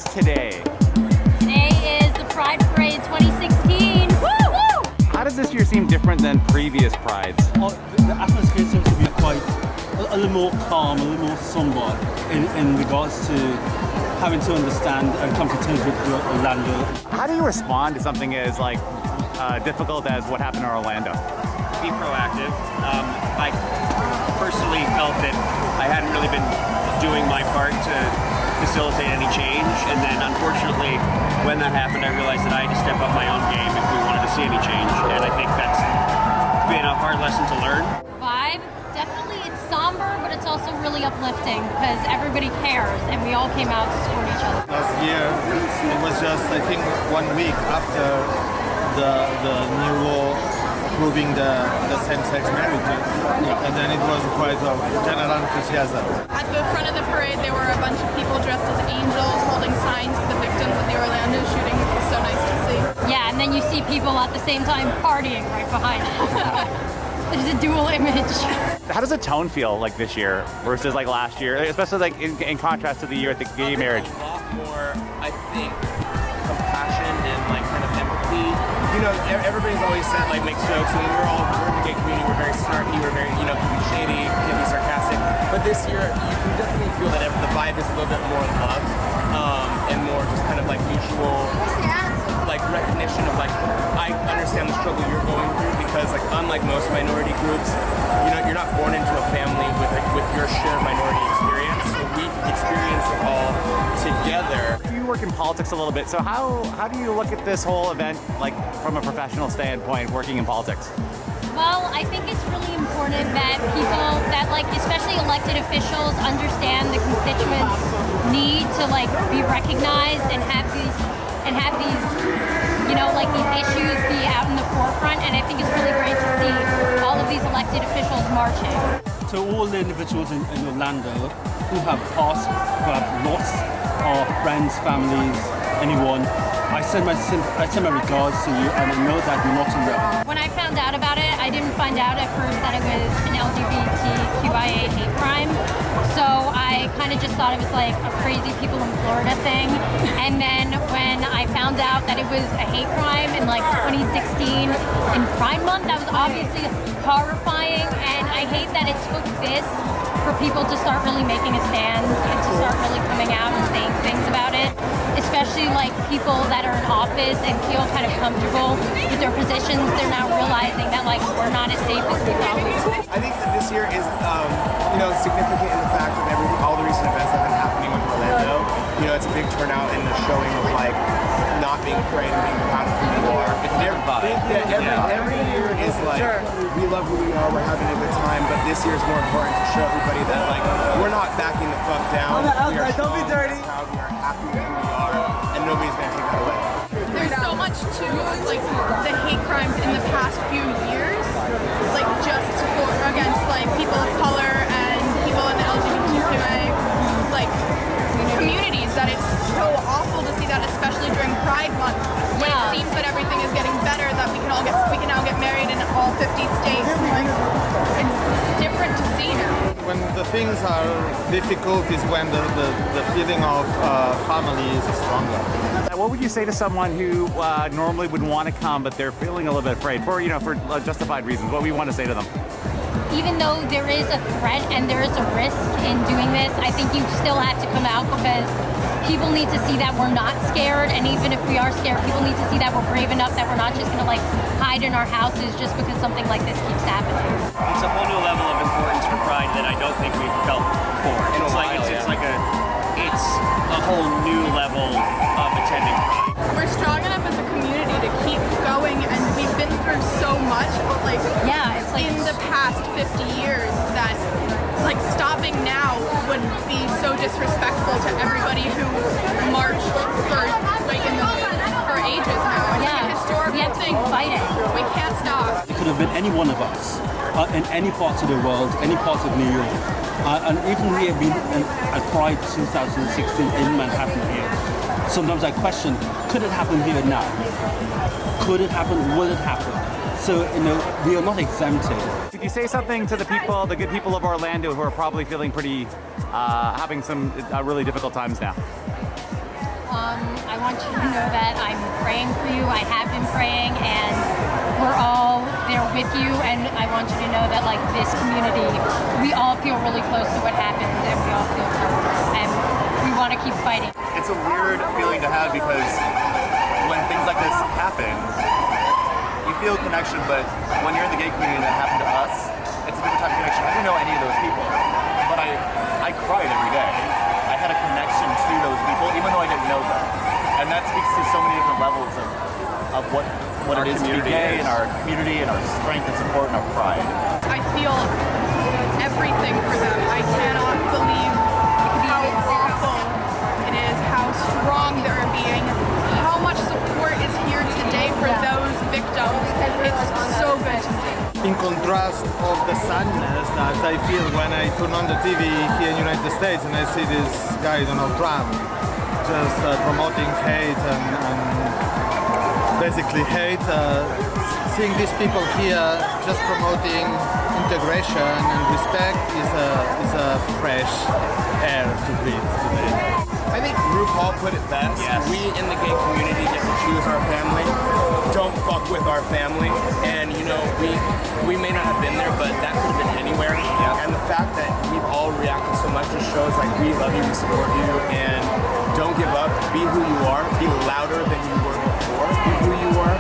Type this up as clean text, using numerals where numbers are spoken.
is today? Today is the Pride Parade 2016. Woo woo! How does this year seem different than previous Prides? Oh, the atmosphere seems to be quite a little more calm, a little more somber in regards to having to understand and come to terms with Orlando. How do you respond to something as difficult as what happened in Orlando? Be proactive. I personally felt that I hadn't really been doing my part to facilitate any change, and then unfortunately when that happened I realized that I had to step up my own game if we wanted to see any change, and I think that's been a hard lesson to learn. Vibe, definitely it's somber, but it's also really uplifting because everybody cares and we all came out to support each other. Last year it was just, I think, 1 week after the new law approving the same-sex marriages, and then it was quite a general enthusiasm. At the front of the parade there were a bunch of people dressed as angels holding signs to the victims of the Orlando shooting, which was so nice to see. Yeah, and then you see people at the same time partying right behind you. So there's a dual image. How does the tone feel like this year versus like last year, especially like in contrast to the year at the gay marriage? A lot more, I think, compassion and like kind of empathy. You know, everybody's always said like make jokes, and we're in the gay community, we're very snarky, we're very, you know, can be shady, can be sarcastic. But this year, you can definitely feel that the vibe is a little bit more love, and more just kind of like mutual, like recognition of like, I understand the struggle you're going through, because like unlike most minority groups, you know, you're not born into a family with your shared minority experience. So we experience it all together. You work in politics a little bit, so how do you look at this whole event like from a professional standpoint, working in politics? Well, I think it's really important that people, that like especially elected officials, understand the constituents' need to like be recognized and have these you know, like these issues be out in the forefront, and I think it's really great to see all of these elected officials marching. To all the individuals in Orlando who have passed, who have lost our friends, families, anyone, I send my regards to you, and I know that you're not alone. When I found out about it, I didn't find out at first that it was an LGBTQIA hate crime. So I kind of just thought it was like a crazy people in Florida thing. And then when I found out that it was a hate crime in like 2016 in Pride Month, that was obviously horrifying. And I hate that it took this for people to start really making a stand and to start really coming out and saying things about it. Especially like people that are in office and feel kind of comfortable with their positions, they're now realizing that like we're not as safe as we thought. I think that this year is, you know, significant in the fact of all the recent events that have been happening with Orlando. You know, it's a big turnout and the showing of like not being afraid and being proud of who you are. Every year is like, we love who we are, we're having a good time, but this year is more important to show everybody that like we're not backing the fuck down. We are strong, we are proud, we are happy with who we are, and nobody's gonna take that away. There's so much to like the hate crimes in the past few years, like just against like people of color and people in the LGBTQIA like communities, that it's so awful to see that, especially during Pride Month, when it seems that everything is getting better, that we can now get married in all 50 states. Like, it's different to see now. When the things are difficult is when the feeling of family is stronger. What would you say to someone who normally would want to come, but they're feeling a little bit afraid for justified reasons? What we want to say to them? Even though there is a threat and there is a risk in doing this, I think you still have to come out, because people need to see that we're not scared, and even if we are scared, people need to see that we're brave enough, that we're not just gonna like hide in our houses just because something like this keeps happening. It's a whole new level of importance for Pride that I don't think we've felt before. It's a whole new level of attending Pride. We're strong enough as a community to keep going, and we've been through so much, like it's like in the past 50 years, that like stopping now would be so disrespectful to everybody who marched for like for ages now. It's like a historical we have to thing. keep fighting. We can't stop. It could have been any one of us in any parts of the world, any parts of New York. And even we have been at Pride 2016 in Manhattan here. Sometimes I question, could it happen here now? Could it happen? Will it happen? So, you know, we are not exempted. Could you say something to the people, the good people of Orlando, who are probably feeling pretty, having some really difficult times now? I want you to know that I'm praying for you. I have been praying, and we're all there with you. And I want you to know that, like, this community, we all feel really close to what happened, and we all feel terrible. And we want to keep fighting. It's a weird feeling to have because when things like this happen, you feel a connection, but when you're in the gay community and that happened to us, it's a different type of connection. I didn't know any of those people, but I cried every day. I had a connection to those people, even though I didn't know them. And that speaks to so many different levels of what it is to be gay, and our community, and our strength and support, and our pride. I feel everything for them. I cannot believe how awful it is, how strong they're being, how much support is here today for those victims. It's so good to see. In contrast of the sadness that I feel when I turn on the TV here in the United States and I see this guy, Donald Trump, just promoting hate and basically hate, seeing these people here just promoting integration and respect is a fresh air to breathe today. I think RuPaul put it best. Yes. We in the gay community get to choose our family. Don't fuck with our family. And you know, we may not have been there, but that could have been anywhere. Yeah. And the fact that we've all reacted so much just shows like we love you, we support you, and don't give up. Be who you are. Be louder than you were before. Be who you are.